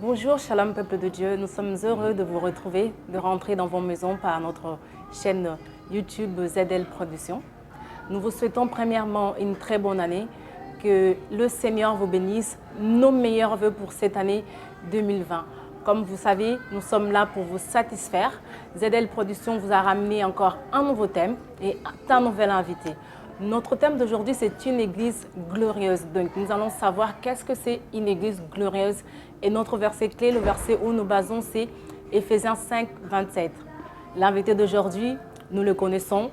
Bonjour, shalom peuple de Dieu. Nous sommes heureux de vous retrouver, de rentrer dans vos maisons par notre chaîne YouTube ZL Productions. Nous vous souhaitons premièrement une très bonne année, que le Seigneur vous bénisse, nos meilleurs vœux pour cette année 2020. Comme vous savez, nous sommes là pour vous satisfaire. ZL Productions vous a ramené encore un nouveau thème et un nouvel invité. Notre thème d'aujourd'hui, c'est une église glorieuse. Donc, nous allons savoir qu'est-ce que c'est une église glorieuse. Et notre verset clé, le verset où nous basons, c'est Éphésiens 5, 27. L'invité d'aujourd'hui, nous le connaissons.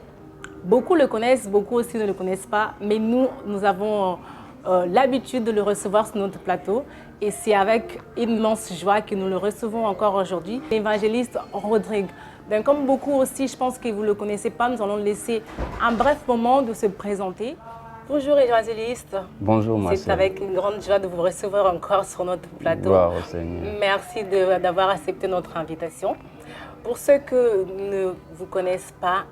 Beaucoup le connaissent, beaucoup aussi ne le connaissent pas. Mais nous avons l'habitude de le recevoir sur notre plateau. Et c'est avec immense joie que nous le recevons encore aujourd'hui. L'évangéliste Rodrigue. Donc, comme beaucoup aussi, je pense que vous ne le connaissez pas, nous allons laisser un bref moment de se présenter. Bonjour évangéliste. Bonjour Marcel. C'est avec une grande joie de vous recevoir encore sur notre plateau. Gloire au Seigneur. Merci d'avoir accepté notre invitation. Pour ceux qui ne vous connaissent pas,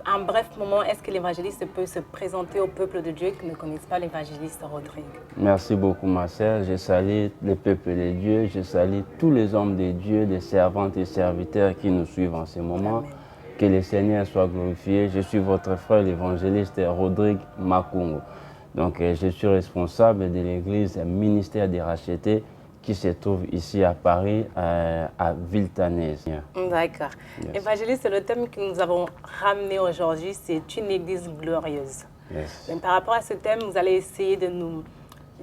un bref moment, est-ce que l'évangéliste peut se présenter au peuple de Dieu qui ne connaissent pas l'évangéliste Rodrigue? Merci beaucoup Marcel. Je salue le peuple de Dieu, je salue tous les hommes de Dieu, les servantes et serviteurs qui nous suivent en ce moment. Amen. Que le Seigneur soit glorifié. Je suis votre frère l'évangéliste Rodrigue Makungu. Donc je suis responsable de l'église Ministère des Rachetés qui se trouve ici à Paris, à Villetaneuse. D'accord. Yes. Évangéliste, le thème que nous avons ramené aujourd'hui, c'est une église glorieuse. Yes. Donc, par rapport à ce thème, vous allez essayer de nous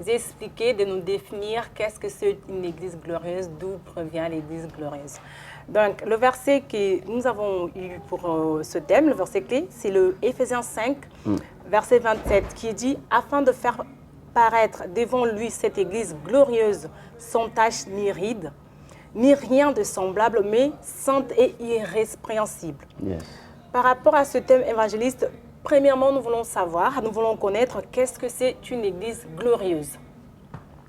expliquer, de nous définir qu'est-ce que c'est une église glorieuse, d'où provient l'église glorieuse. Donc, le verset que nous avons eu pour ce thème, le verset clé, c'est le Éphésiens 5, verset 27, qui dit « Afin de faire paraître devant lui cette église glorieuse, sans tache ni ride, ni rien de semblable, mais sainte et irrépréhensible. » Yes. Par rapport à ce thème évangéliste, premièrement, nous voulons savoir, nous voulons connaître qu'est-ce que c'est une église glorieuse.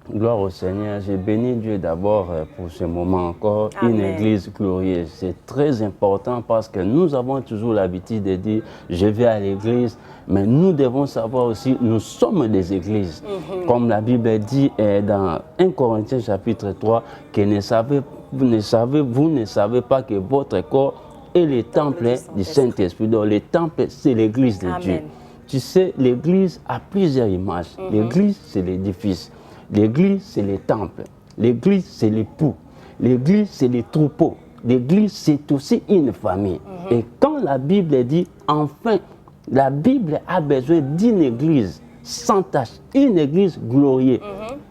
Gloire au Seigneur. Je bénis Dieu d'abord pour ce moment encore. Amen. Une église glorieuse. C'est très important parce que nous avons toujours l'habitude de dire je vais à l'église, mais nous devons savoir aussi nous sommes des églises. Comme la Bible dit dans 1 Corinthiens chapitre 3 que vous ne savez pas que votre corps est le temple du Saint-Esprit. Donc le temple, c'est l'église de Dieu. Tu sais, l'église a plusieurs images. L'église, c'est l'édifice. L'église, c'est le temple. L'église, c'est l'époux. L'église, c'est les troupeaux. L'église, c'est aussi une famille. Et quand la Bible dit, enfin, la Bible a besoin d'une église sans tache, une église glorieuse.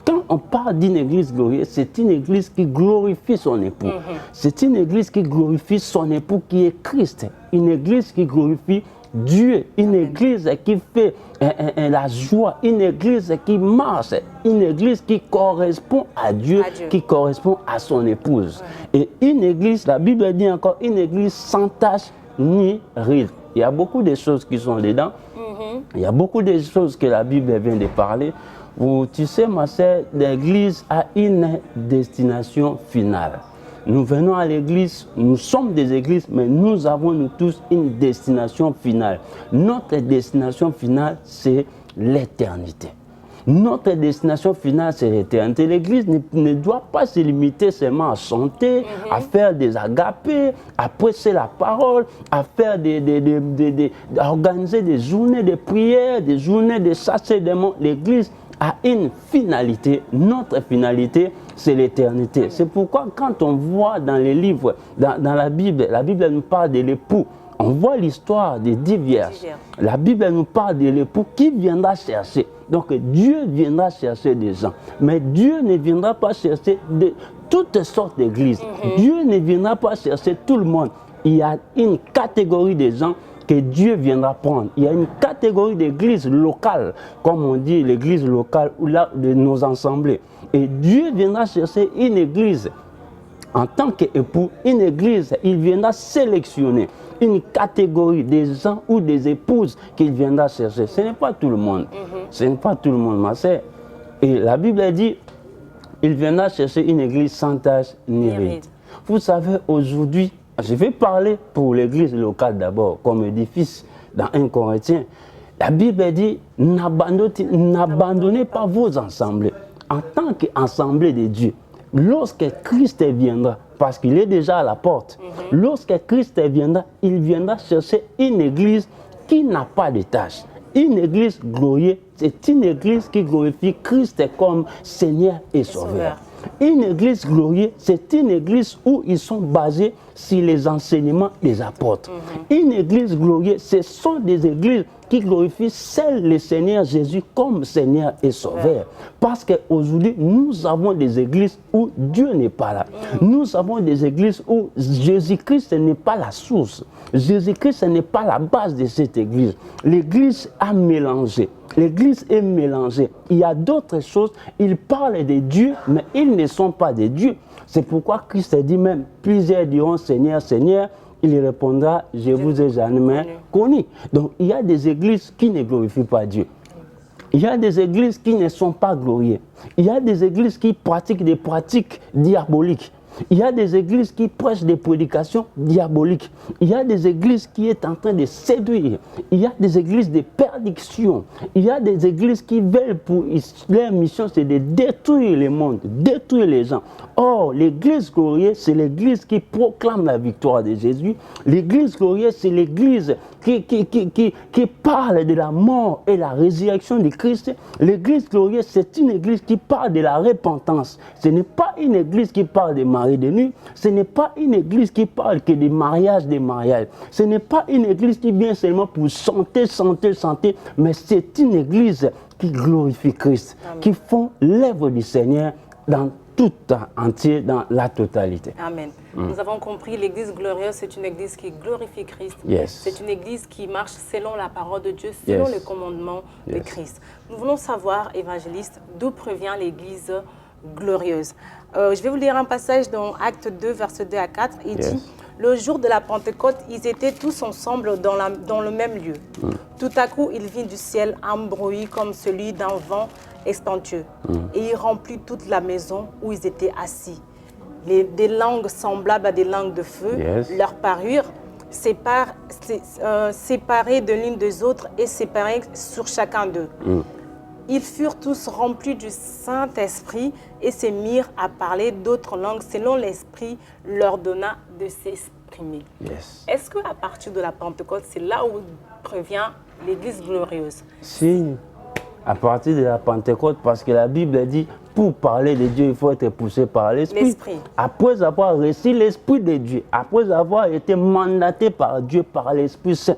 Quand on parle d'une église glorieuse, c'est une église qui glorifie son époux. C'est une église qui glorifie son époux qui est Christ. Une église qui glorifie Dieu, une église qui fait la joie, une église qui marche, une église qui correspond à Dieu, qui correspond à son épouse. Et une église, la Bible dit encore, une église sans tache ni ride. Il y a beaucoup de choses qui sont dedans. Il y a beaucoup de choses que la Bible vient de parler. Où, tu sais, ma sœur, l'église a une destination finale. Nous venons à l'église, nous sommes des églises, mais nous avons nous tous une destination finale. Notre destination finale, c'est l'éternité. Notre destination finale, c'est l'éternité. L'église ne doit pas se limiter seulement à chanter, à faire des agapés, à prêcher la parole, à faire à organiser des journées de prière, des journées de chasser des démons. L'église a une finalité. Notre finalité, c'est l'éternité. C'est pourquoi quand on voit dans les livres, dans la Bible nous parle de l'époux. On voit l'histoire des 10 vierges. La Bible nous parle de l'époux qui viendra chercher. Donc Dieu viendra chercher des gens. Mais Dieu ne viendra pas chercher de toutes sortes d'églises. Dieu ne viendra pas chercher tout le monde. Il y a une catégorie de gens que Dieu viendra prendre. Il y a une catégorie d'églises locales, comme on dit, l'église locale ou là de nos assemblées. Et Dieu viendra chercher une église en tant qu'époux, une église, il viendra sélectionner une catégorie des gens ou des épouses qu'il viendra chercher. Ce n'est pas tout le monde. Ce n'est pas tout le monde, ma sœur. Et la Bible dit, il viendra chercher une église sans tache ni ride. Vous savez, aujourd'hui, je vais parler pour l'église locale d'abord, comme édifice dans 1 Corinthiens. La Bible dit, n'abandonnez pas vos assemblées. En tant qu'assemblée de Dieu, lorsque Christ viendra, parce qu'il est déjà à la porte, lorsque Christ viendra, il viendra chercher une église qui n'a pas de tâches. Une église glorieuse, c'est une église qui glorifie Christ comme Seigneur et Sauveur. Une église glorieuse, c'est une église où ils sont basés sur les enseignements des apôtres. Une église glorieuse, ce sont des églises qui glorifient seul le Seigneur Jésus comme Seigneur et Sauveur. Parce qu'aujourd'hui, nous avons des églises où Dieu n'est pas là. Nous avons des églises où Jésus-Christ n'est pas la source. Jésus-Christ n'est pas la base de cette église. L'église a mélangé. L'église est mélangée. Il y a d'autres choses. Ils parlent de Dieu, mais ils ne sont pas de Dieu. C'est pourquoi Christ dit même, plusieurs diront Seigneur, Seigneur. Il répondra, je vous ai jamais connu. Donc il y a des églises qui ne glorifient pas Dieu. Il y a des églises qui ne sont pas glorieuses. Il y a des églises qui pratiquent des pratiques diaboliques. Il y a des églises qui prêchent des prédications diaboliques. Il y a des églises qui sont en train de séduire. Il y a des églises de perdition. Il y a des églises qui veulent, pour leur mission, c'est de détruire le monde, détruire les gens. Or, l'église glorieuse, c'est l'église qui proclame la victoire de Jésus. L'église glorieuse, c'est l'église qui parle de la mort et la résurrection de Christ. L'église glorieuse, c'est une église qui parle de la repentance. Ce n'est pas une église qui parle de mariage de nuit. Ce n'est pas une église qui parle que des mariages, des mariages. Ce n'est pas une église qui vient seulement pour chanter, mais c'est une église qui glorifie Christ, qui font l'œuvre du Seigneur dans tout entier, dans la totalité. Amen. Nous avons compris, l'église glorieuse, c'est une église qui glorifie Christ. C'est une église qui marche selon la parole de Dieu, selon le commandement de Christ. Nous voulons savoir, évangéliste, d'où provient l'église glorieuse. Je vais vous lire un passage dans Acte 2, verset 2 à 4. Il dit, le jour de la Pentecôte, ils étaient tous ensemble dans le même lieu. Tout à coup, il vit du ciel un bruit comme celui d'un vent extancieux. Et il remplit toute la maison où ils étaient assis. Des langues semblables à des langues de feu leur parurent, séparées de l'une des autres et séparées sur chacun d'eux. Ils furent tous remplis du Saint-Esprit et se mirent à parler d'autres langues selon l'Esprit leur donna de s'exprimer. Est-ce qu'à partir de la Pentecôte, c'est là où provient l'Église glorieuse? Si, à partir de la Pentecôte, parce que la Bible dit, pour parler de Dieu, il faut être poussé par l'Esprit. Après avoir reçu l'Esprit de Dieu, après avoir été mandaté par Dieu, par l'Esprit Saint,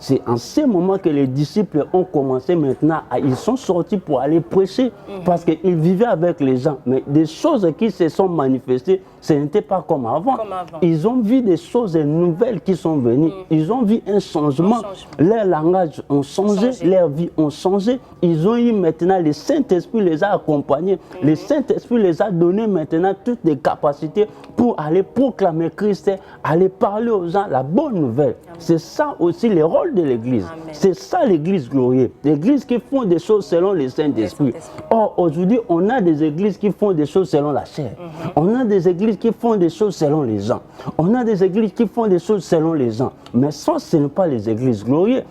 c'est en ce moment que les disciples ont commencé maintenant, ils sont sortis pour aller prêcher, parce qu'ils vivaient avec les gens. Mais des choses qui se sont manifestées, ce n'était pas comme avant. Ils ont vu des choses nouvelles qui sont venues. Ils ont vu un changement. Leur langage a changé, leur vie a changé. Ils ont eu maintenant, le Saint-Esprit les a accompagnés. Le Saint-Esprit les a donné maintenant toutes les capacités pour aller proclamer Christ, aller parler aux gens la bonne nouvelle. C'est ça aussi le rôle de l'église. C'est ça l'église glorieuse. L'église qui font des choses selon le Saint-Esprit. Or, aujourd'hui, on a des églises qui font des choses selon la chair. On a des églises qui font des choses selon les gens. On a des églises qui font des choses selon les gens. Mais ça, ce n'est pas les églises glorieuses.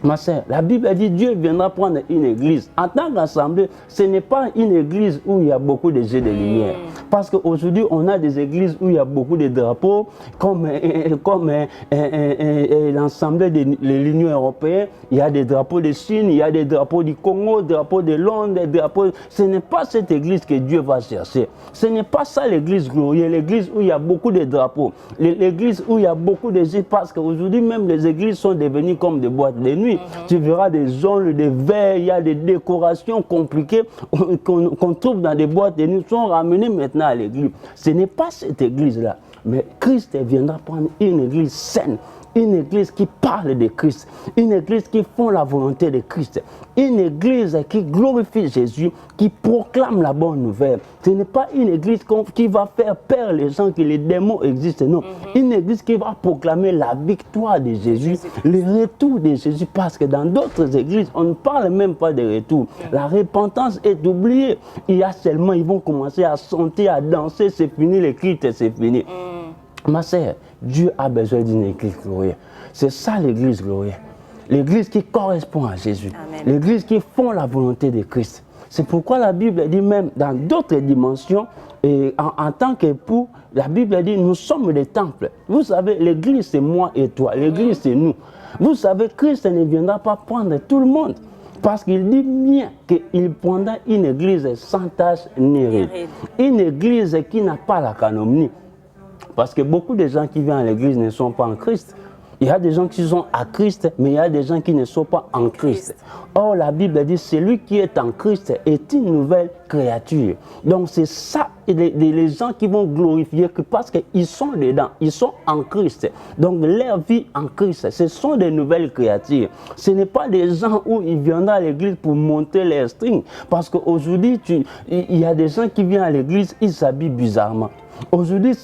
Ma sœur, la Bible a dit Dieu viendra prendre une église. En tant qu'assemblée, ce n'est pas une église où il y a beaucoup de jeux de lumière. Parce qu'aujourd'hui, on a des églises où il y a beaucoup de drapeaux, comme l'Assemblée de l'Union européenne. Il y a des drapeaux de Chine, il y a des drapeaux du Congo, des drapeaux de Londres, des drapeaux... Ce n'est pas cette église que Dieu va chercher. Ce n'est pas ça l'église glorieuse, l'église où il y a beaucoup de drapeaux. L'église où il y a beaucoup de jeux, parce qu'aujourd'hui, même les églises sont devenues comme des boîtes de nuit. Tu verras des zones, des verres, il y a des décorations compliquées qu'on trouve dans des boîtes de nuit, sont ramenées maintenant à l'église. Ce n'est pas cette église-là, mais Christ viendra prendre une église saine, une église qui parle de Christ, une église qui font la volonté de Christ, une église qui glorifie Jésus, qui proclame la bonne nouvelle. Ce n'est pas une église qui va faire peur les gens que les démons existent, non. Une église qui va proclamer la victoire de Jésus, le retour de Jésus, parce que dans d'autres églises, on ne parle même pas de retour. La repentance est oubliée. Il y a seulement, ils vont commencer à chanter, à danser, c'est fini, les cultes, c'est fini. Ma sœur, Dieu a besoin d'une église glorieuse. C'est ça l'église glorieuse. L'église qui correspond à Jésus. L'église qui font la volonté de Christ. C'est pourquoi la Bible dit même dans d'autres dimensions, Et en tant qu'époux, la Bible dit, nous sommes des temples. Vous savez, l'église, c'est moi et toi. L'église, c'est nous. Vous savez, Christ ne viendra pas prendre tout le monde. Parce qu'il dit bien qu'il prendra une église sans tache ni ride. Une église qui n'a pas la calomnie. Parce que beaucoup de gens qui viennent à l'église ne sont pas en Christ. Il y a des gens qui sont à Christ, mais il y a des gens qui ne sont pas en Christ. Or, la Bible dit, celui qui est en Christ est une nouvelle créature. Donc, c'est ça, les gens qui vont glorifier parce qu'ils sont dedans, ils sont en Christ. Donc, leur vie en Christ, ce sont des nouvelles créatures. Ce n'est pas des gens où ils viennent à l'église pour monter les strings. Parce qu'aujourd'hui, il y a des gens qui viennent à l'église, ils s'habillent bizarrement. Aujourd'hui,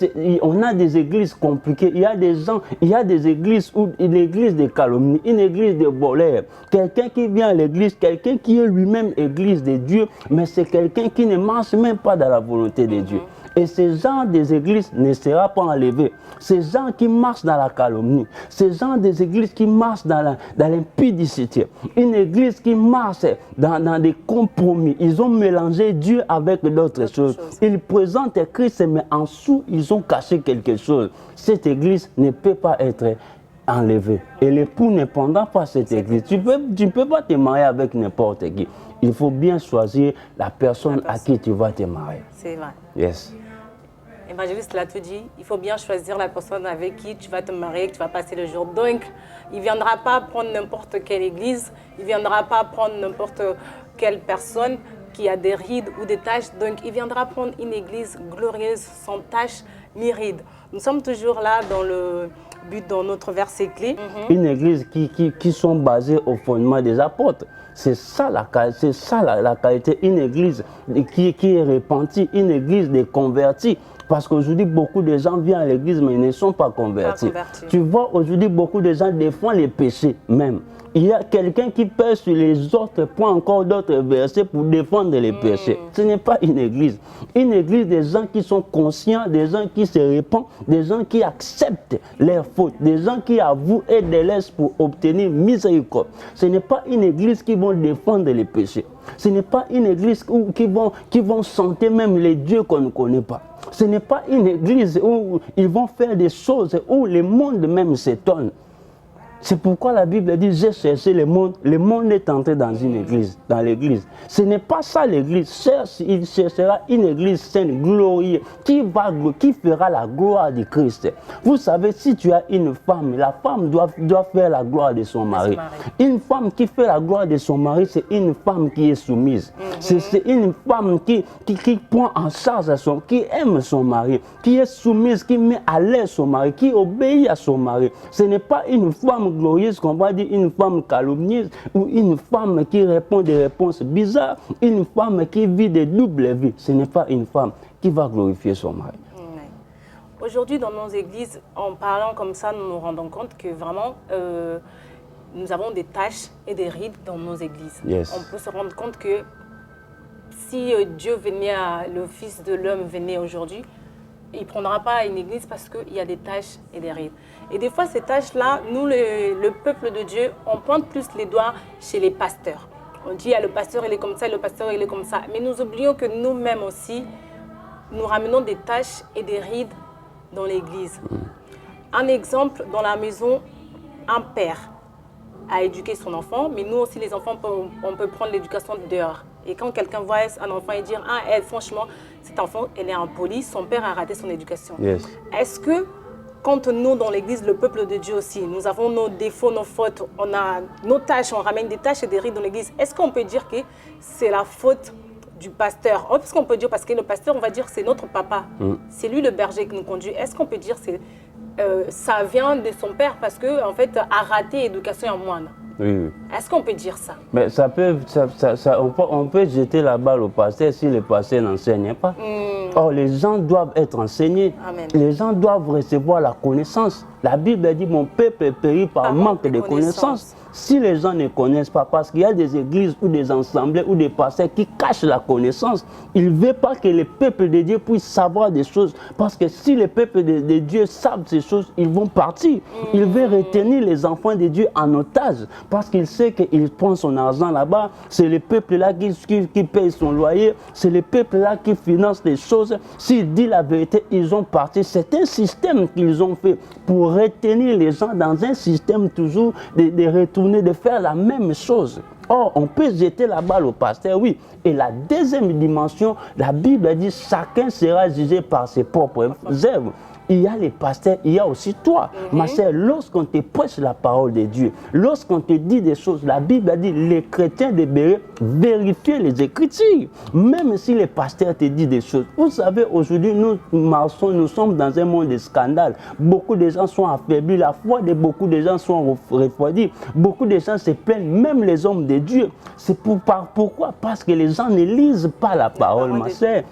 on a des églises compliquées. Il y a des églises où une église de calomnie, une église de voleurs. Quelqu'un qui vient à l'église, quelqu'un qui est lui-même église de Dieu, mais c'est quelqu'un qui ne marche même pas dans la volonté de Dieu. Et ces gens des églises ne seront pas enlevés. Ces gens qui marchent dans la calomnie, ces gens des églises qui marchent dans l'impudicité, une église qui marche dans des compromis. Ils ont mélangé Dieu avec d'autres choses. Ils présentent Christ, mais en dessous, ils ont caché quelque chose. Cette église ne peut pas être enlevée. Et l'époux ne prendra pas cette église. Tu ne peux pas te marier avec n'importe qui. Il faut bien choisir la personne à qui tu vas te marier. C'est vrai. Yes. Évangéliste l'a tout dit, il faut bien choisir la personne avec qui tu vas te marier, que tu vas passer le jour. Donc, il ne viendra pas prendre n'importe quelle église, il ne viendra pas prendre n'importe quelle personne qui a des rides ou des taches. Donc, il viendra prendre une église glorieuse, sans taches ni rides. Nous sommes toujours là dans le but, dans notre verset clé. Une église qui sont basées au fondement des apôtres. C'est ça la qualité. Une église qui est repentie, une église de convertis. Parce qu'aujourd'hui, beaucoup de gens viennent à l'église, mais ils ne sont pas convertis. Tu vois, aujourd'hui, beaucoup de gens défendent les péchés même. Il y a quelqu'un qui pèse sur les autres, prend encore d'autres versets pour défendre les péchés. Ce n'est pas une église. Une église des gens qui sont conscients, des gens qui se répandent, des gens qui acceptent leurs fautes, des gens qui avouent et délaissent pour obtenir miséricorde. Ce n'est pas une église qui vont défendre les péchés. Ce n'est pas une église qui vont chanter même les dieux qu'on ne connaît pas. Ce n'est pas une église où ils vont faire des choses où le monde même s'étonne. C'est pourquoi la Bible dit, j'ai cherché le monde est entré dans une église, dans l'église. Ce n'est pas ça l'église. Il cherchera une église sainte, glorieuse, qui fera la gloire de Christ. Vous savez, si tu as une femme, la femme doit faire la gloire de son mari. Une femme qui fait la gloire de son mari, c'est une femme qui est soumise. C'est une femme qui prend en charge qui aime son mari, qui est soumise, qui met à l'aise son mari, qui obéit à son mari. Ce n'est pas une femme glorieuse qu'on va dire, une femme calomnieuse ou une femme qui répond des réponses bizarres, une femme qui vit des doubles vies. Ce n'est pas une femme qui va glorifier son mari. Aujourd'hui, dans nos églises, en parlant comme ça, nous nous rendons compte que vraiment, nous avons des taches et des rides dans nos églises. Yes. On peut se rendre compte que si Dieu venait, le Fils de l'homme venait aujourd'hui, il ne prendra pas une église parce qu'il y a des taches et des rides. Et des fois, ces taches-là, nous, le peuple de Dieu, on pointe plus les doigts chez les pasteurs. On dit, le pasteur, il est comme ça, le pasteur, il est comme ça. Mais nous oublions que nous-mêmes aussi, nous ramenons des taches et des rides dans l'église. Un exemple, dans la maison, un père a éduqué son enfant, mais nous aussi, les enfants, on peut prendre l'éducation dehors. Et quand quelqu'un voit un enfant et dire, franchement, cet enfant, elle est impoli, son père a raté son éducation. Yes. Est-ce que, quand nous, dans l'église, le peuple de Dieu aussi, nous avons nos défauts, nos fautes, on a nos tâches, on ramène des tâches et des rides dans l'église, est-ce qu'on peut dire que c'est la faute du pasteur? Parce qu'on peut dire, parce que le pasteur, on va dire, c'est notre papa. C'est lui le berger qui nous conduit. Est-ce qu'on peut dire que ça vient de son père parce qu'en fait, a raté l'éducation en moine? Oui. Est-ce qu'on peut dire ça? Mais on peut jeter la balle au pasteur si le pasteur n'enseigne pas. Or, les gens doivent être enseignés. Amen. Les gens doivent recevoir la connaissance. La Bible dit, mon peuple périt par manque de connaissance. Si les gens ne connaissent pas, parce qu'il y a des églises ou des assemblées ou des pasteurs qui cachent la connaissance, ils ne veulent pas que le peuple de Dieu puisse savoir des choses. Parce que si le peuple de Dieu savent ces choses, ils vont partir. Il veut retenir les enfants de Dieu en otage. Parce qu'il sait qu'il prend son argent là-bas. C'est le peuple là qui paye son loyer. C'est le peuple là qui finance les choses. S'il dit la vérité, ils ont parti. C'est un système qu'ils ont fait pour retenir les gens dans un système toujours de retourner, de faire la même chose. Or, on peut jeter la balle au pasteur, oui. Et la deuxième dimension, la Bible dit, chacun sera jugé par ses propres œuvres. Il y a les pasteurs, il y a aussi toi. Ma sœur, lorsqu'on te prêche la parole de Dieu, lorsqu'on te dit des choses, la Bible a dit, les chrétiens devraient vérifier les Écritures. Même si les pasteurs te disent des choses. Vous savez, aujourd'hui, nous marchons, nous sommes dans un monde de scandales. Beaucoup de gens sont affaiblis, la foi de beaucoup de gens sont refroidis. Beaucoup de gens se plaignent, même les hommes de Dieu. C'est pourquoi? Parce que les gens ne lisent pas la parole, ma sœur.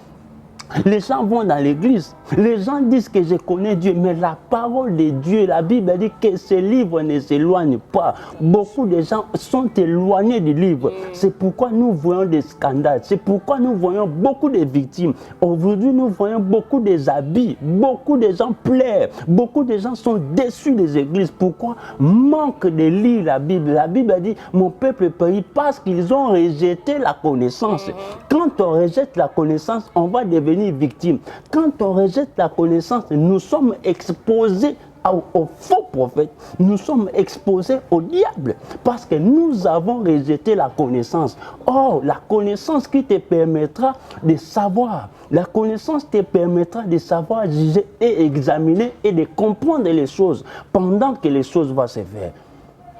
Les gens vont dans l'église, les gens disent que je connais Dieu, mais la parole de Dieu, la Bible dit que ce livre ne s'éloigne pas. Beaucoup de gens sont éloignés du livre. C'est pourquoi nous voyons des scandales, c'est pourquoi nous voyons beaucoup de victimes. Aujourd'hui, nous voyons beaucoup des habits, beaucoup de gens pleurent, beaucoup de gens sont déçus des églises. Pourquoi? Manque de lire la Bible. La Bible dit, mon peuple périt parce qu'ils ont rejeté la connaissance. Quand on rejette la connaissance, on va devenir victime. Quand on rejette la connaissance, nous sommes exposés aux faux prophètes, nous sommes exposés au diable parce que nous avons rejeté la connaissance. Or, la connaissance qui te permettra de savoir, la connaissance te permettra de savoir juger et examiner et de comprendre les choses pendant que les choses vont se faire.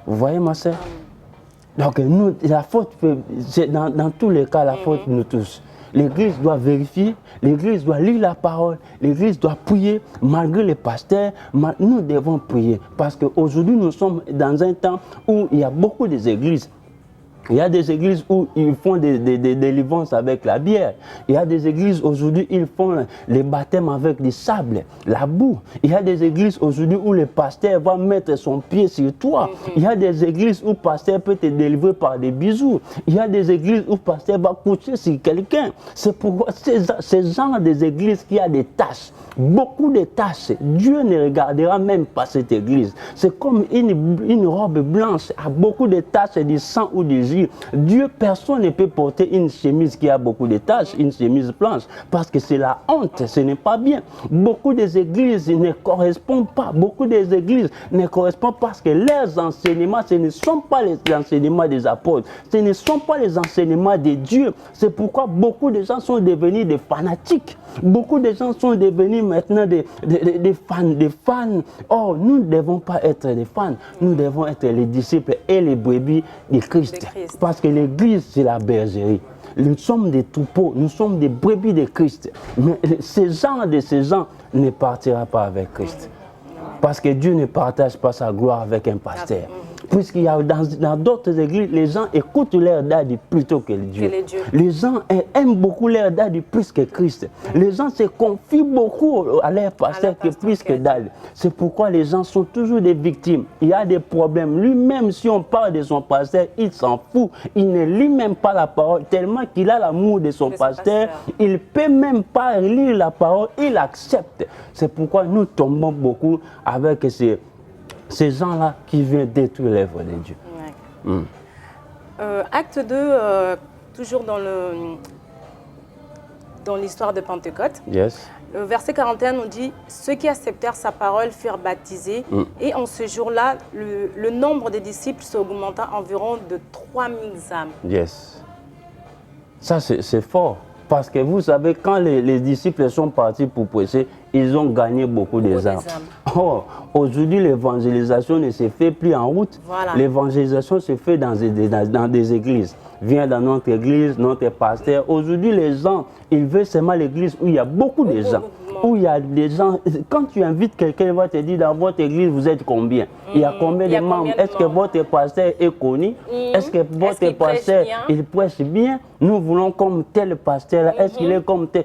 Vous voyez, ma sœur? Donc, nous, la faute, dans tous les cas, la faute, nous tous. L'Église doit vérifier, l'Église doit lire la parole, l'Église doit prier, malgré les pasteurs, nous devons prier. Parce qu'aujourd'hui, nous sommes dans un temps où il y a beaucoup d'églises. Il y a des églises où ils font des délivrances avec la bière. Il y a des églises aujourd'hui, ils font les baptêmes avec du sable, la boue. Il y a des églises aujourd'hui où le pasteur va mettre son pied sur toi. Il y a des églises où le pasteur peut te délivrer par des bisous. Il y a des églises où le pasteur va coucher sur quelqu'un. C'est pourquoi ces gens des églises qui a des tâches, beaucoup de tâches, Dieu ne regardera même pas cette église. C'est comme une robe blanche à beaucoup de taches, du sang ou du jus. Dieu, personne ne peut porter une chemise qui a beaucoup de taches, une chemise blanche, parce que c'est la honte, ce n'est pas bien. Beaucoup des églises ne correspondent pas, beaucoup des églises ne correspondent pas parce que leurs enseignements, ce ne sont pas les enseignements des apôtres, ce ne sont pas les enseignements de Dieu. C'est pourquoi beaucoup de gens sont devenus des fanatiques. Beaucoup de gens sont devenus maintenant des fans. Or, nous ne devons pas être des fans, nous devons être les disciples et les brebis de Christ. Parce que l'église, c'est la bergerie. Nous sommes des troupeaux, nous sommes des brebis de Christ. Mais ces gens ne partira pas avec Christ. Parce que Dieu ne partage pas sa gloire avec un pasteur. Puisqu'il y a dans d'autres églises, les gens écoutent leur daddy plutôt que Dieu. Les gens aiment beaucoup leur daddy plus que Christ. Les gens se confient beaucoup à leur pasteur plus que daddy. C'est pourquoi les gens sont toujours des victimes. Il y a des problèmes. Lui-même, si on parle de son pasteur, il s'en fout. Il ne lit même pas la parole tellement qu'il a l'amour de son pasteur. Il ne peut même pas lire la parole, il accepte. C'est pourquoi nous tombons beaucoup avec ces gens-là qui viennent détruire l'œuvre de Dieu. Acte 2, toujours dans l'histoire de Pentecôte. Yes. Le verset 41 nous dit « Ceux qui acceptèrent sa parole furent baptisés et en ce jour-là, le nombre des disciples s'augmenta environ de 3000 âmes. » Yes. Ça, c'est fort. Parce que vous savez, quand les disciples sont partis pour prêcher, ils ont gagné beaucoup d'âmes. Oh, aujourd'hui, l'évangélisation ne se fait plus en route. Voilà. L'évangélisation se fait dans des églises. Viens dans notre église, notre pasteur. Aujourd'hui, les gens, ils veulent seulement l'église où il y a beaucoup de gens. Où il y a des gens, quand tu invites quelqu'un, il va te dire dans votre église, vous êtes combien? Il y a combien de membres? Est-ce que votre pasteur est connu? Est-ce que votre pasteur, il prêche bien? Nous voulons comme tel pasteur, est-ce qu'il est comme tel?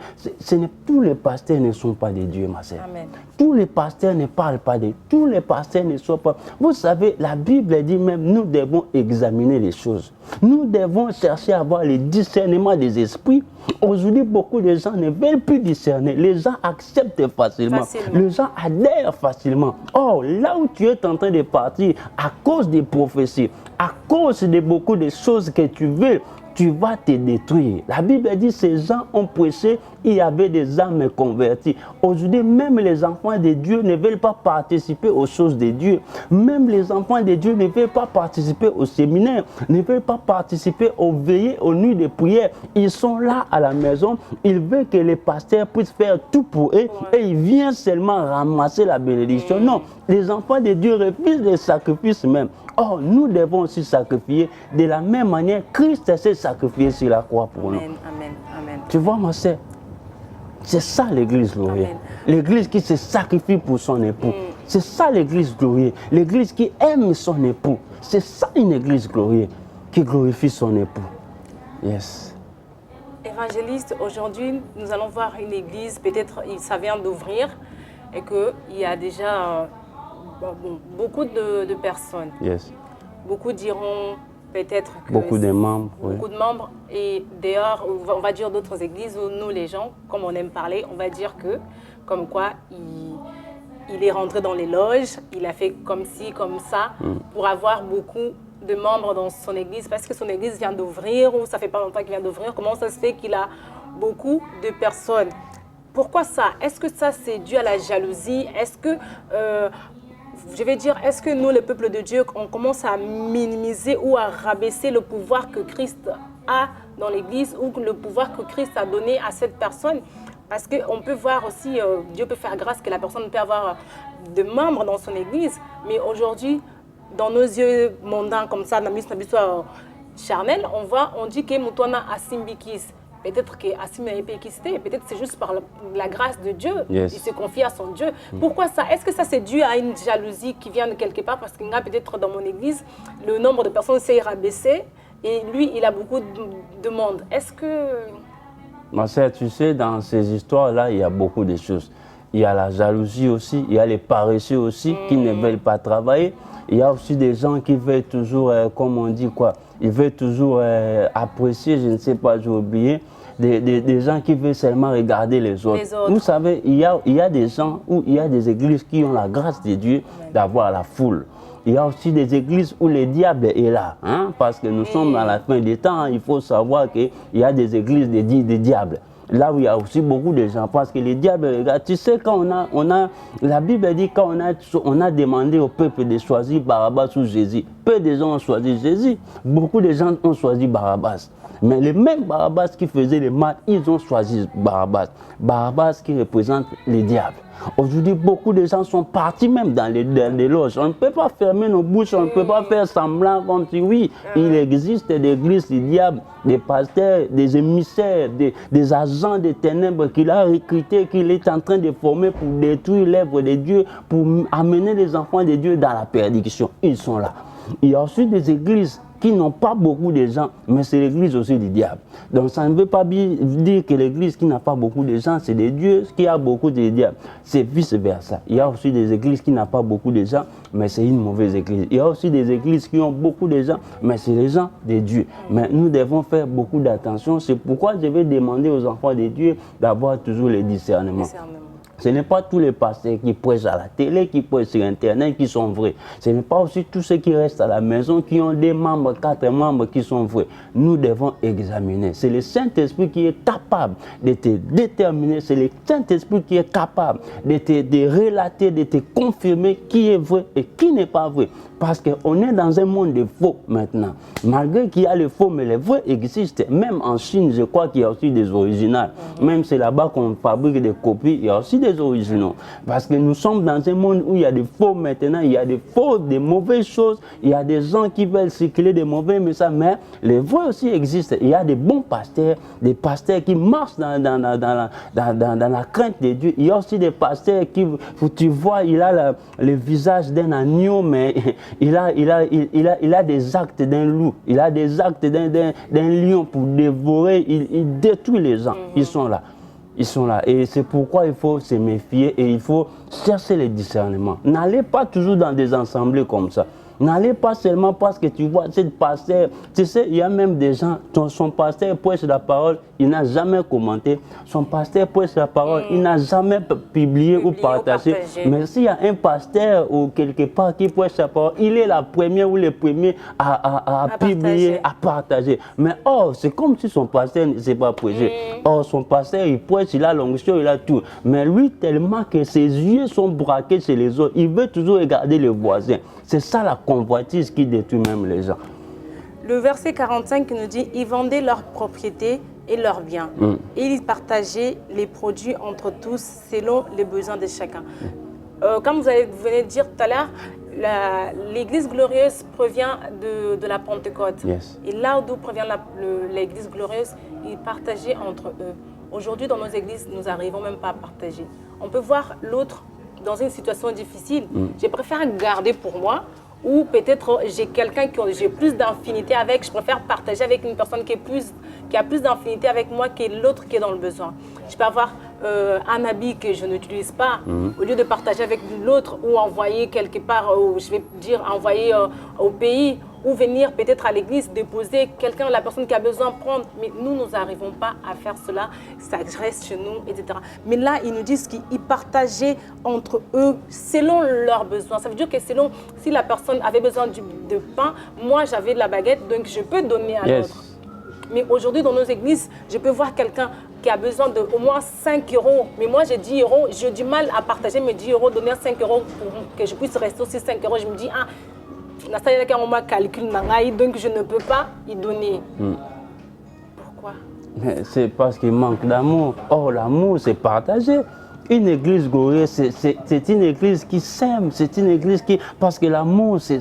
Tous les pasteurs ne sont pas des dieux, ma sœur. Amen. Tous les pasteurs ne parlent pas de... Tous les pasteurs ne sont pas... Vous savez, la Bible dit même, nous devons examiner les choses. Nous devons chercher à avoir le discernement des esprits. Aujourd'hui, beaucoup de gens ne veulent plus discerner. Les gens acceptent facilement. Les gens adhèrent facilement. Or, là où tu es en train de partir, à cause des prophéties, à cause de beaucoup de choses que tu veux, tu vas te détruire. La Bible dit, ces gens ont prêché, il y avait des âmes converties. Aujourd'hui, même les enfants de Dieu ne veulent pas participer aux choses de Dieu. Même les enfants de Dieu ne veulent pas participer au séminaire, ne veulent pas participer aux veillées, aux nuits de prière. Ils sont là à la maison, ils veulent que les pasteurs puissent faire tout pour eux et ils viennent seulement ramasser la bénédiction. Non, les enfants de Dieu refusent les sacrifices même. Or, nous devons aussi sacrifier de la même manière Christ s'est sacrifié sur la croix pour nous. Amen, amen, amen. Tu vois, ma sœur, c'est ça l'église glorieuse. L'église qui se sacrifie pour son époux. C'est ça l'église glorieuse. L'église qui aime son époux. C'est ça une église glorieuse qui glorifie son époux. Yes. Évangéliste, aujourd'hui, nous allons voir une église, peut-être ça vient d'ouvrir et qu'il y a déjà beaucoup de personnes. Yes. Beaucoup diront peut-être que... Beaucoup de membres. Beaucoup de membres. Et d'ailleurs, on va dire d'autres églises où nous, les gens, comme on aime parler, on va dire que, comme quoi, il est rentré dans les loges, il a fait comme ci, comme ça, pour avoir beaucoup de membres dans son église, parce que son église vient d'ouvrir, ou ça fait pas longtemps qu'il vient d'ouvrir. Comment ça se fait qu'il a beaucoup de personnes? Pourquoi ça? Est-ce que ça, c'est dû à la jalousie? Est-ce que... je vais dire, est-ce que nous, le peuple de Dieu, on commence à minimiser ou à rabaisser le pouvoir que Christ a dans l'Église ou le pouvoir que Christ a donné à cette personne? Parce qu'on peut voir aussi, Dieu peut faire grâce que la personne peut avoir de membres dans son Église, mais aujourd'hui, dans nos yeux mondains comme ça, dans notre histoire charnelle, on dit que Moutouana a Simbikis. Peut-être qu'Assim n'a pas existé, peut-être c'est juste par la grâce de Dieu. Yes. Il se confie à son Dieu. Pourquoi ça? Est-ce que ça c'est dû à une jalousie qui vient de quelque part? Parce qu'il y a peut-être dans mon église, le nombre de personnes s'est rabaissé et lui, il a beaucoup de monde. Est-ce que... Ma sœur, tu sais, dans ces histoires-là, il y a beaucoup de choses. Il y a la jalousie aussi, il y a les paresseux aussi qui ne veulent pas travailler. Il y a aussi des gens qui veulent toujours, comme on dit quoi, ils veulent toujours apprécier, je ne sais pas, j'ai oublié, des gens qui veulent seulement regarder les autres. Vous savez, il y a des gens où il y a des églises qui ont la grâce de Dieu d'avoir la foule. Il y a aussi des églises où le diable est là, hein, parce que nous sommes à la fin des temps, il faut savoir qu'il y a des églises des diables. Là où il y a aussi beaucoup de gens, parce que les diables, regarde, tu sais, quand la Bible dit, quand on a demandé au peuple de choisir Barabbas ou Jésus, peu de gens ont choisi Jésus, beaucoup de gens ont choisi Barabbas. Mais les mêmes Barabbas qui faisaient le mal, ils ont choisi Barabbas. Barabbas qui représente les diables. Aujourd'hui, beaucoup de gens sont partis même dans les loges. On ne peut pas fermer nos bouches, on ne peut pas faire semblant comme si oui, il existe des églises du diable, des pasteurs, des émissaires, des agents des ténèbres qu'il a recrutés, qu'il est en train de former pour détruire l'œuvre de Dieu, pour amener les enfants de Dieu dans la perdition. Ils sont là. Il y a aussi des églises qui n'ont pas beaucoup de gens, mais c'est l'église aussi du diable. Donc ça ne veut pas dire que l'église qui n'a pas beaucoup de gens, c'est des dieux qui a beaucoup de diables. C'est vice versa. Il y a aussi des églises qui n'ont pas beaucoup de gens, mais c'est une mauvaise église. Il y a aussi des églises qui ont beaucoup de gens, mais c'est les gens de Dieu. Mais nous devons faire beaucoup d'attention. C'est pourquoi je vais demander aux enfants de Dieu d'avoir toujours le discernement. Ce n'est pas tous les pasteurs qui prêchent à la télé, qui prêchent sur Internet, qui sont vrais. Ce n'est pas aussi tous ceux qui restent à la maison, qui ont des membres, 4 membres qui sont vrais. Nous devons examiner. C'est le Saint-Esprit qui est capable de te déterminer. C'est le Saint-Esprit qui est capable de te relater, de te confirmer qui est vrai et qui n'est pas vrai. Parce qu'on est dans un monde de faux maintenant. Malgré qu'il y a les faux, mais les vrais existent. Même en Chine, je crois qu'il y a aussi des originales. Même c'est là-bas qu'on fabrique des copies, il y a aussi aussi des originaux. Parce que nous sommes dans un monde où il y a des faux maintenant, il y a des faux, des mauvaises choses, il y a des gens qui veulent circuler des mauvais messages, mais les vrais aussi existent. Il y a des bons pasteurs, des pasteurs qui marchent dans la crainte de Dieu. Il y a aussi des pasteurs qui, tu vois, il a le visage d'un agneau, mais il a des actes d'un loup, il a des actes d'un lion pour dévorer, il détruit les gens. Ils sont là. Ils sont là. Et c'est pourquoi il faut se méfier et il faut chercher le discernement. N'allez pas toujours dans des assemblées comme ça. N'allez pas seulement parce que tu vois, c'est le pasteur. Tu sais, il y a même des gens, son pasteur prêche la parole, il n'a jamais commenté. Son pasteur prêche la parole, il n'a jamais publié ou partagé. Mais s'il y a un pasteur ou quelque part qui prêche la parole, il est la première ou le premier à publier, à partager. Mais or, c'est comme si son pasteur ne s'est pas prêché. Or, son pasteur, il prêche, il a l'onction, il a tout. Mais lui, tellement que ses yeux sont braqués chez les autres, il veut toujours regarder les voisins. C'est ça la convoitise qui détruit même les gens. Le verset 45 nous dit « Ils vendaient leurs propriétés et leurs biens. Et ils partageaient les produits entre tous selon les besoins de chacun. » Comme vous venez de dire tout à l'heure, l'Église glorieuse provient de la Pentecôte. Yes. Et là d'où provient l'Église glorieuse, ils partageaient entre eux. Aujourd'hui, dans nos églises, nous n'arrivons même pas à partager. On peut voir l'autre dans une situation difficile. Je préfère garder pour moi, ou peut-être j'ai quelqu'un que j'ai plus d'infinité avec, je préfère partager avec une personne qui a plus d'infinité avec moi que l'autre qui est dans le besoin. Je peux avoir un habit que je n'utilise pas, au lieu de partager avec l'autre ou envoyer quelque part, je vais dire envoyer au pays, ou venir peut-être à l'église déposer quelqu'un, la personne qui a besoin de prendre. Mais nous n'arrivons pas à faire cela, ça reste chez nous, etc. Mais là, ils nous disent qu'ils partageaient entre eux selon leurs besoins. Ça veut dire que selon, si la personne avait besoin de pain, moi j'avais de la baguette, donc je peux donner à l'autre. Mais aujourd'hui, dans nos églises, je peux voir quelqu'un qui a besoin d'au moins 5 €. Mais moi, j'ai 10 €. J'ai du mal à partager mes 10 €, donner 5 € pour que je puisse rester aussi 5 €. Je me dis, ah, donc je ne peux pas y donner. Pourquoi? C'est parce qu'il manque d'amour. Or, l'amour, c'est partagé. Une église glorieuse, c'est une église qui s'aime, c'est une église qui... Parce que l'amour, c'est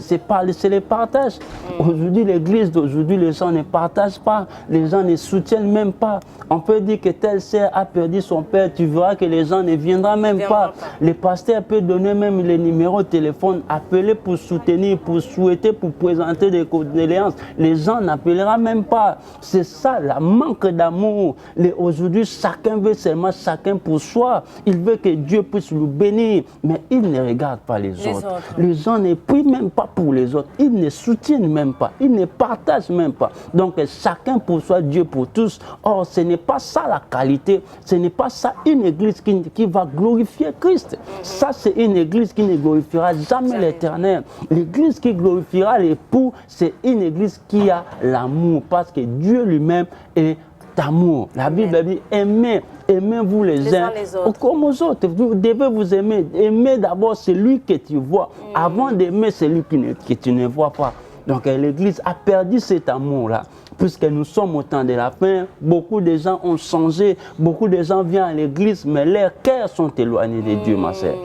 le partage. Aujourd'hui, l'église d'aujourd'hui, les gens ne partagent pas, les gens ne soutiennent même pas. On peut dire que telle sœur a perdu son père, tu verras que les gens ne viendront même pas. Le pasteur peut donner même les numéros de téléphone, appeler pour soutenir, pour souhaiter, pour présenter des condoléances. Les gens n'appelleront même pas. C'est ça, le manque d'amour. Aujourd'hui, chacun veut seulement chacun pour soi. Il veut que Dieu puisse le bénir, mais il ne regarde pas les autres. Les gens ne prient même pas pour les autres. Ils ne soutiennent même pas. Ils ne partagent même pas. Donc chacun pour soi, Dieu pour tous. Or, ce n'est pas ça la qualité. Ce n'est pas ça une église qui va glorifier Christ. Ça, c'est une église qui ne glorifiera jamais l'Éternel. L'église qui glorifiera l'époux, c'est une église qui a l'amour, parce que Dieu lui-même est amour. La Bible dit aimez-vous les uns comme aux autres. Vous devez vous aimer. Aimez d'abord celui que tu vois, avant d'aimer celui que tu ne vois pas. Donc l'Église a perdu cet amour-là. Puisque nous sommes au temps de la fin, beaucoup de gens ont changé, beaucoup de gens viennent à l'Église, mais leurs cœurs sont éloignés de Dieu, ma sœur.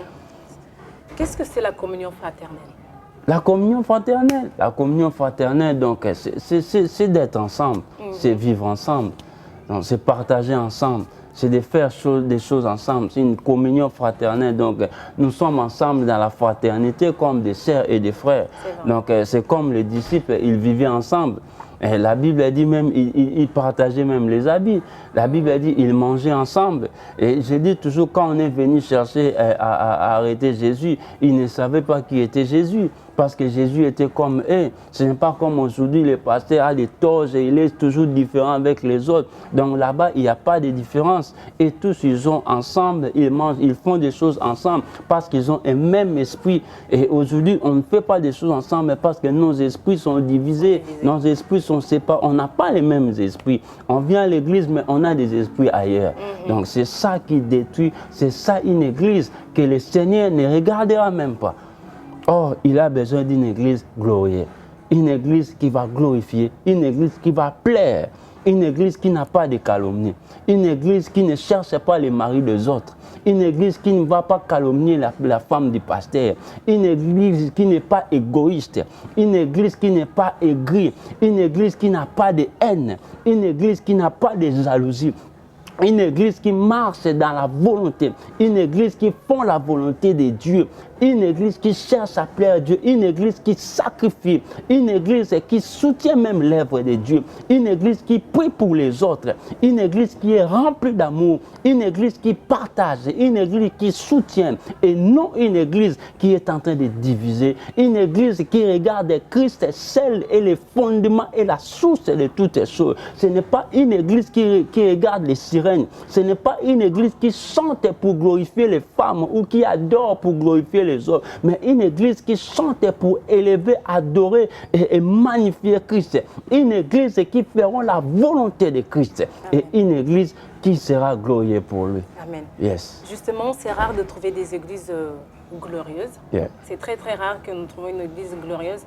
Qu'est-ce que c'est la communion fraternelle? La communion fraternelle, donc, c'est d'être ensemble, c'est vivre ensemble. C'est partager ensemble, c'est de faire des choses ensemble, c'est une communion fraternelle. Donc nous sommes ensemble dans la fraternité comme des sœurs et des frères. Donc c'est comme les disciples, ils vivaient ensemble. Et la Bible dit même, ils partageaient même les habits. La Bible dit, ils mangeaient ensemble. Et je dis toujours, quand on est venu chercher à arrêter Jésus, ils ne savaient pas qui était Jésus. Parce que Jésus était comme eux. Ce n'est pas comme aujourd'hui, le pasteur a des torts et il est toujours différent avec les autres. Donc là-bas, il n'y a pas de différence. Et tous, ils sont ensemble, ils mangent, ils font des choses ensemble parce qu'ils ont un même esprit. Et aujourd'hui, on ne fait pas des choses ensemble parce que nos esprits sont divisés, nos esprits sont séparés. On n'a pas les mêmes esprits. On vient à l'église, mais on a des esprits ailleurs. Donc c'est ça qui détruit, c'est ça une église que le Seigneur ne regardera même pas. Or, il a besoin d'une église glorieuse, une église qui va glorifier, une église qui va plaire. Une église qui n'a pas de calomnie. Une église qui ne cherche pas les maris des autres. Une église qui ne va pas calomnier la femme du pasteur. Une église qui n'est pas égoïste. Une église qui n'est pas aigrie. Une église qui n'a pas de haine. Une église qui n'a pas de jalousie. Une église qui marche dans la volonté. Une église qui font la volonté de Dieu. Une église qui cherche à plaire à Dieu. Une église qui sacrifie. Une église qui soutient même l'œuvre de Dieu. Une église qui prie pour les autres. Une église qui est remplie d'amour. Une église qui partage. Une église qui soutient. Et non une église qui est en train de diviser. Une église qui regarde Christ seul et les fondements et la source de toutes les choses. Ce n'est pas une église qui regarde les sirènes. Ce n'est pas une église qui chante pour glorifier les femmes ou qui adore pour glorifier les autres, mais une église qui chante pour élever, adorer et magnifier Christ. Une église qui fera la volonté de Christ. Amen. Et une église qui sera glorieuse pour lui. Amen. Yes. Justement, c'est rare de trouver des églises glorieuses. Yeah. C'est très très rare que nous trouvions une église glorieuse.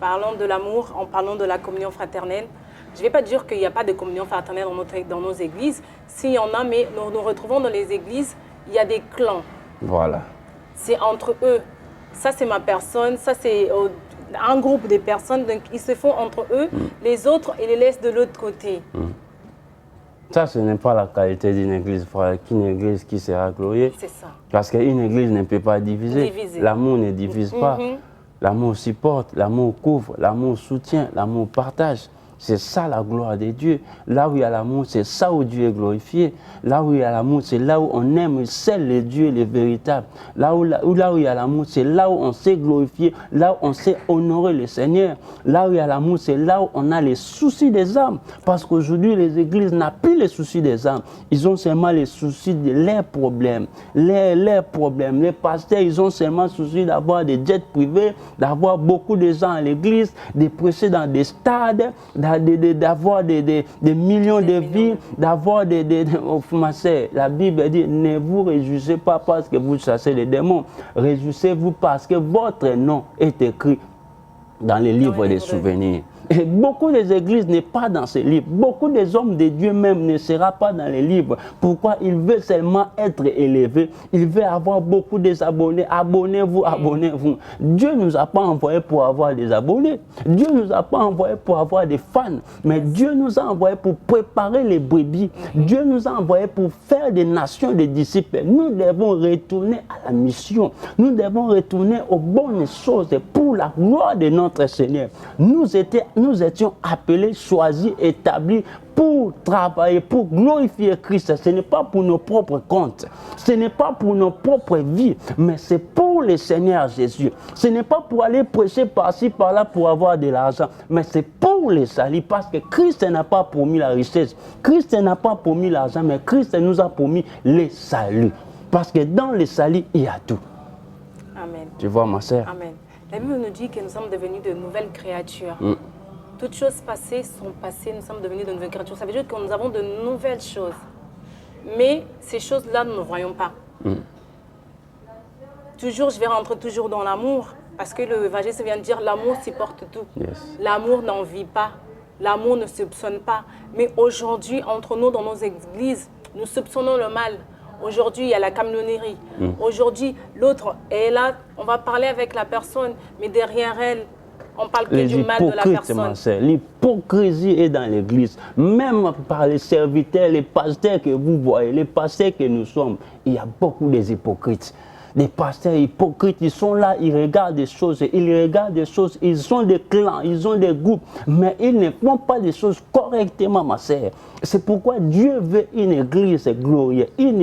Parlons de l'amour, en parlant de la communion fraternelle. Je ne vais pas dire qu'il n'y a pas de communion fraternelle dans nos églises. S'il y en a, mais nous retrouvons dans les églises, il y a des clans. Voilà. C'est entre eux. Ça, c'est ma personne. Ça, c'est un groupe de personnes. Donc, ils se font entre eux. Les autres, ils les laissent de l'autre côté. Ça, ce n'est pas la qualité d'une église, frère. Qu'une église qui sera glorieuse. C'est ça. Parce qu'une église ne peut pas diviser. L'amour ne divise pas. L'amour supporte, l'amour couvre, l'amour soutient, l'amour partage. C'est ça la gloire de Dieu. Là où il y a l'amour, c'est ça où Dieu est glorifié. Là où il y a l'amour, c'est là où on aime seul le Dieu, le véritable. Là où il y a l'amour, c'est là où on sait glorifier, là où on sait honorer le Seigneur. Là où il y a l'amour, c'est là où on a les soucis des âmes. Parce qu'aujourd'hui, les églises n'ont plus les soucis des âmes. Ils ont seulement les soucis de leurs problèmes. Leurs problèmes. Les pasteurs, ils ont seulement le souci d'avoir des jets privés, d'avoir beaucoup de gens à l'église, de prêcher dans des stades, d'avoir des millions de vies, d'avoir la Bible dit, ne vous réjouissez pas parce que vous chassez les démons, réjouissez-vous parce que votre nom est écrit dans les livres des souvenirs. Et beaucoup des églises n'est pas dans ces livres. Beaucoup des hommes de Dieu même ne sera pas dans les livres. Pourquoi? Il veut seulement être élevé. Il veut avoir beaucoup des abonnés. Abonnez-vous, abonnez-vous. Dieu ne nous a pas envoyés pour avoir des abonnés. Dieu ne nous a pas envoyés pour avoir des fans. Mais Dieu nous a envoyés pour préparer les brebis. Dieu nous a envoyés pour faire des nations des disciples. Nous devons retourner à la mission. Nous devons retourner aux bonnes choses pour la gloire de notre Seigneur. Nous étions appelés, choisis, établis pour travailler, pour glorifier Christ. Ce n'est pas pour nos propres comptes, ce n'est pas pour nos propres vies, mais c'est pour le Seigneur Jésus. Ce n'est pas pour aller prêcher par-ci, par-là pour avoir de l'argent, mais c'est pour le salut, parce que Christ n'a pas promis la richesse, Christ n'a pas promis l'argent, mais Christ nous a promis le salut. Parce que dans le salut, il y a tout. Amen. Tu vois, ma sœur? Amen. La Bible nous dit que nous sommes devenus de nouvelles créatures. Toutes choses passées sont passées, nous sommes devenus de nouvelles créatures. Ça veut dire que nous avons de nouvelles choses. Mais ces choses-là, nous ne voyons pas. Toujours, je vais rentrer toujours dans l'amour, parce que le évangile vient de dire l'amour supporte tout. Yes. L'amour n'envie pas, l'amour ne soupçonne pas. Mais aujourd'hui, entre nous, dans nos églises, nous soupçonnons le mal. Aujourd'hui, il y a la camionnerie. Aujourd'hui, l'autre est là, on va parler avec la personne, mais derrière elle, on parle que du mal de la personne. L'hypocrisie est dans l'église. Même par les serviteurs, les pasteurs que vous voyez, les pasteurs que nous sommes, il y a beaucoup d'hypocrites. Des pasteurs hypocrites, ils sont là, ils regardent des choses, ils ont des clans, ils ont des groupes, mais ils ne font pas des choses correctement, ma sœur. C'est pourquoi Dieu veut une église glorieuse, une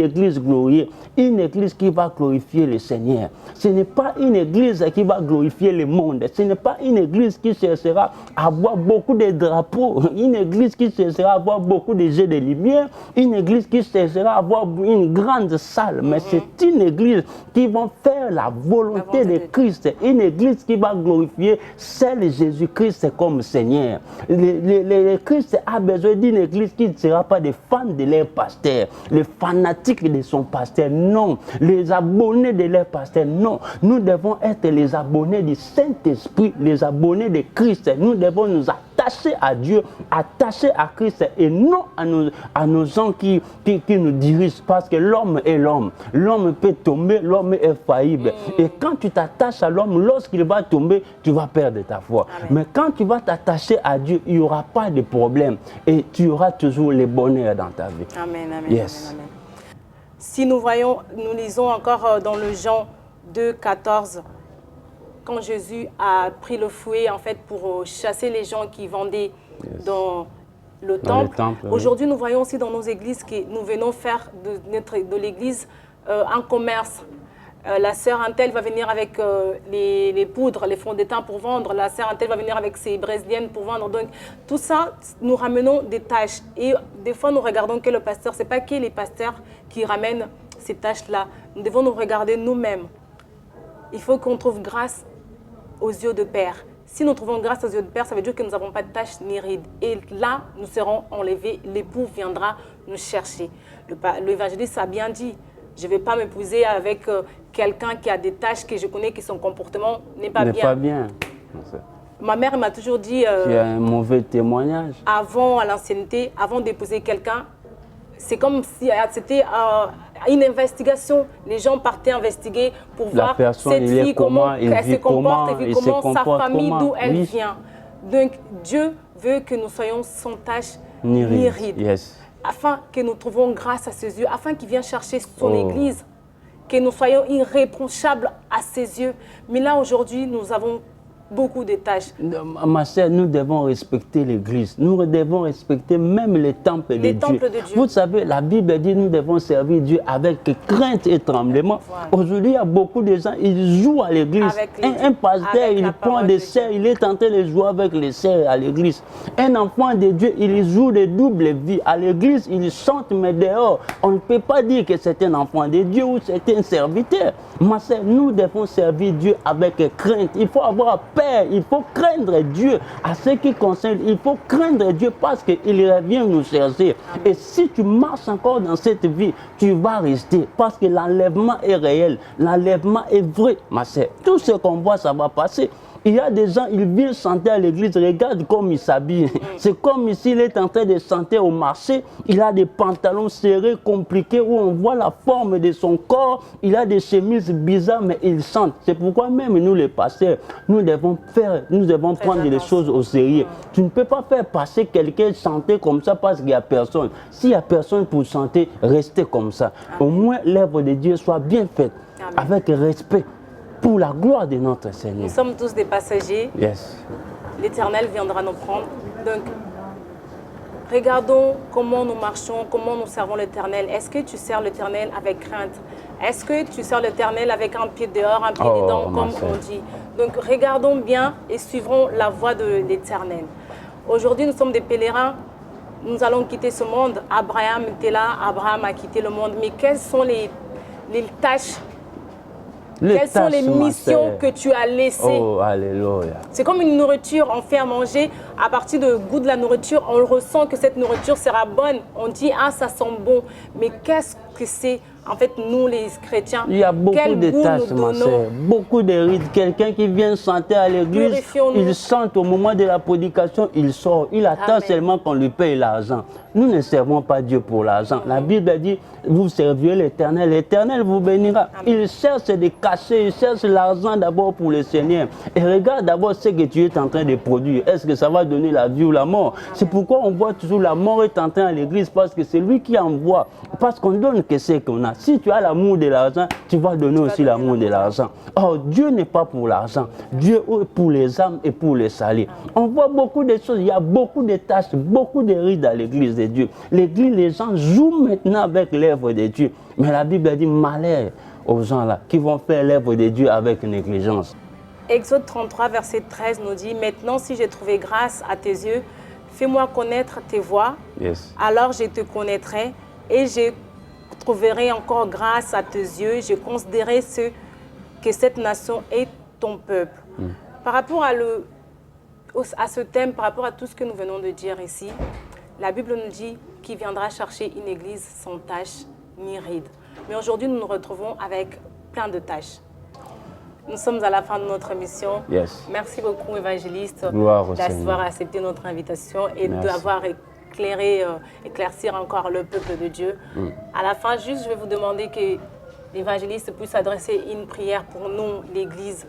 église qui va glorifier le Seigneur. Ce n'est pas une église qui va glorifier le monde, ce n'est pas une église qui cherchera à avoir beaucoup de drapeaux, une église qui cherchera à avoir beaucoup de jets de lumière, une église qui cherchera à avoir une grande salle, mais c'est une église qui va faire la volonté de Christ, une église qui va glorifier seul Jésus-Christ comme Seigneur. Le Christ a besoin d'une église qui ne sera pas des fans de leur pasteur, les fanatiques de son pasteur, non. Les abonnés de leur pasteur, non. Nous devons être les abonnés du Saint-Esprit, les abonnés de Christ. Nous devons nous attacher attachés à Dieu, attachés à Christ et non à nos gens qui nous dirigent, parce que l'homme est l'homme. L'homme peut tomber, l'homme est faillible. Et quand tu t'attaches à l'homme, lorsqu'il va tomber, tu vas perdre ta foi. Amen. Mais quand tu vas t'attacher à Dieu, il n'y aura pas de problème et tu auras toujours le bonheur dans ta vie. Amen, amen, Yes. amen, amen. Si nous lisons encore dans le Jean 2, 14, quand Jésus a pris le fouet en fait pour chasser les gens qui vendaient dans le temple. Oui. Aujourd'hui, nous voyons aussi dans nos églises que nous venons faire de l'église un commerce. La sœur Antel va venir avec les poudres, les fonds de teint pour vendre. La sœur Antel va venir avec ses brésiliennes pour vendre. Donc, tout ça, nous ramenons des tâches. Et des fois, nous regardons que le pasteur, ce n'est pas que les pasteurs qui ramènent ces tâches-là. Nous devons nous regarder nous-mêmes. Il faut qu'on trouve grâce aux yeux de Père. Si nous trouvons grâce aux yeux de Père, ça veut dire que nous n'avons pas de tâches ni rides. Et là, nous serons enlevés. L'époux viendra nous chercher. L'évangéliste a bien dit, je ne vais pas m'épouser avec quelqu'un qui a des tâches que je connais, que son comportement n'est pas bien. Ma mère m'a toujours dit... tu as un mauvais témoignage. Avant, à l'ancienneté, avant d'épouser quelqu'un, c'est comme si c'était une investigation. Les gens partaient investiguer pour voir cette fille, comment elle se comporte, et comment sa famille, d'où elle vient. Donc, Dieu veut que nous soyons sans tâche ni rides. Yes. Afin que nous trouvions grâce à ses yeux, afin qu'il vienne chercher son église, que nous soyons irréprochables à ses yeux. Mais là, aujourd'hui, nous avons beaucoup de tâches. Ma sœur, nous devons respecter l'église. Nous devons respecter même les temples de Dieu. Vous savez, la Bible dit que nous devons servir Dieu avec crainte et tremblement. Voilà. Aujourd'hui, il y a beaucoup de gens, ils jouent à l'église. Un pasteur, il prend des sœurs, il est en train de jouer avec les sœurs à l'église. Un enfant de Dieu, il joue de double vie. À l'église, il chante, mais dehors, on ne peut pas dire que c'est un enfant de Dieu ou c'est un serviteur. Ma sœur, nous devons servir Dieu avec crainte. Il faut avoir peur. Il faut craindre Dieu à ce qui concerne. Il faut craindre Dieu parce qu'il revient nous chercher. Et si tu marches encore dans cette vie, tu vas rester parce que l'enlèvement est réel. L'enlèvement est vrai, ma sœur. Tout ce qu'on voit, ça va passer. Il y a des gens, ils viennent chanter à l'église, regarde comme il s'habille. C'est comme s'il est en train de chanter au marché. Il a des pantalons serrés, compliqués, où on voit la forme de son corps. Il a des chemises bizarres, mais il chante. C'est pourquoi même nous, les pasteurs, nous devons prendre les choses au sérieux. Tu ne peux pas faire passer quelqu'un chanter comme ça parce qu'il n'y a personne. S'il n'y a personne pour chanter, restez comme ça. Au moins, l'œuvre de Dieu soit bien faite, avec respect. Pour la gloire de notre Seigneur. Nous sommes tous des passagers. Yes. L'Éternel viendra nous prendre. Donc, regardons comment nous marchons, comment nous servons l'Éternel. Est-ce que tu sers l'Éternel avec crainte? Est-ce que tu sers l'Éternel avec un pied dehors, un pied dedans, comme on dit? Donc, regardons bien et suivrons la voie de l'Éternel. Aujourd'hui, nous sommes des pèlerins. Nous allons quitter ce monde. Abraham était là. Abraham a quitté le monde. Mais quelles sont les tâches? Quelles sont les missions que tu as laissées? Oh, alléluia. C'est comme une nourriture, on fait à manger. À partir du goût de la nourriture, on ressent que cette nourriture sera bonne. On dit, ah, ça sent bon. Mais qu'est-ce que c'est? En fait, nous, les chrétiens, il y a beaucoup de tâches, ma sœur, beaucoup de rites. Quelqu'un qui vient chanter à l'église, il chante au moment de la prédication, il sort. Il attend seulement qu'on lui paye l'argent. Nous ne servons pas Dieu pour l'argent. La Bible dit, vous servirez l'Éternel, l'Éternel vous bénira. Il cherche des cachets, il cherche l'argent d'abord pour le Seigneur. Et regarde d'abord ce que tu es en train de produire. Est-ce que ça va donner la vie ou la mort? C'est pourquoi on voit toujours la mort est en train à l'église, parce que c'est lui qui envoie. Parce qu'on donne que ce qu'on a. Si tu as l'amour de l'argent, tu vas donner aussi l'amour de l'argent. Or, Dieu n'est pas pour l'argent. Dieu est pour les âmes et pour les salis. On voit beaucoup de choses. Il y a beaucoup de tâches, beaucoup de rites à l'église de Dieu. L'église, les gens jouent maintenant avec l'œuvre de Dieu. Mais la Bible dit malheur aux gens là qui vont faire l'œuvre de Dieu avec négligence. Exode 33, verset 13 nous dit, maintenant si j'ai trouvé grâce à tes yeux, fais-moi connaître tes voies, alors je te connaîtrai et je trouverai encore grâce à tes yeux, je considérerai que cette nation est ton peuple. Par rapport à ce thème, par rapport à tout ce que nous venons de dire ici, la Bible nous dit qu'il viendra chercher une église sans tache ni ride. Mais aujourd'hui, nous nous retrouvons avec plein de tâches. Nous sommes à la fin de notre émission. Yes. Merci beaucoup, évangéliste, Gloire au d'avoir Seigneur. accepté notre invitation et Merci. d'avoir éclaircir encore le peuple de Dieu. À la fin, juste, je vais vous demander que l'évangéliste puisse adresser une prière pour nous, l'Église,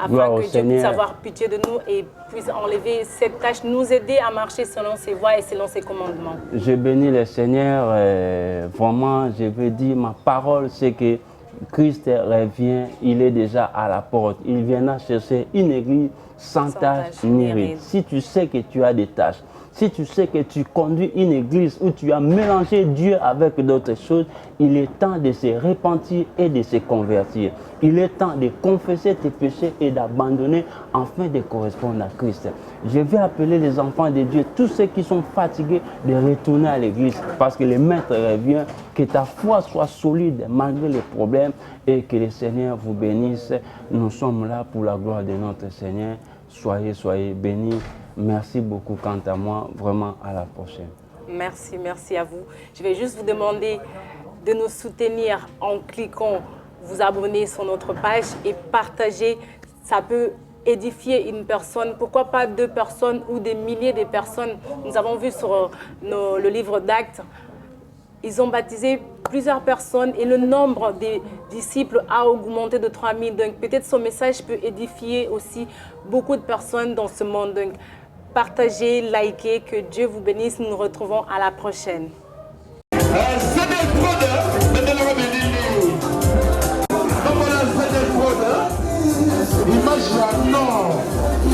Gloire afin au que Dieu Seigneur. puisse avoir pitié de nous et puisse enlever cette tâche, nous aider à marcher selon ses voies et selon ses commandements. Je bénis le Seigneur. Vraiment, je veux dire, ma parole, c'est que Christ revient, il est déjà à la porte. Il viendra chercher une église sans tâche ni ride. Si tu sais que tu as des tâches, si tu sais que tu conduis une église où tu as mélangé Dieu avec d'autres choses, il est temps de se repentir et de se convertir. Il est temps de confesser tes péchés et d'abandonner afin de correspondre à Christ. Je vais appeler les enfants de Dieu, tous ceux qui sont fatigués, de retourner à l'église parce que le Maître revient, que ta foi soit solide malgré les problèmes et que le Seigneur vous bénisse. Nous sommes là pour la gloire de notre Seigneur. Soyez bénis. Merci beaucoup quant à moi. Vraiment, à la prochaine. Merci à vous. Je vais juste vous demander de nous soutenir en cliquant vous abonner sur notre page et partager. Ça peut édifier une personne, pourquoi pas 2 personnes ou des milliers de personnes. Nous avons vu sur le livre d'Actes, ils ont baptisé plusieurs personnes et le nombre des disciples a augmenté de 3000. Donc peut-être ce message peut édifier aussi beaucoup de personnes dans ce monde. Donc partagez, likez, que Dieu vous bénisse. Nous nous retrouvons à la prochaine. Imagine, non.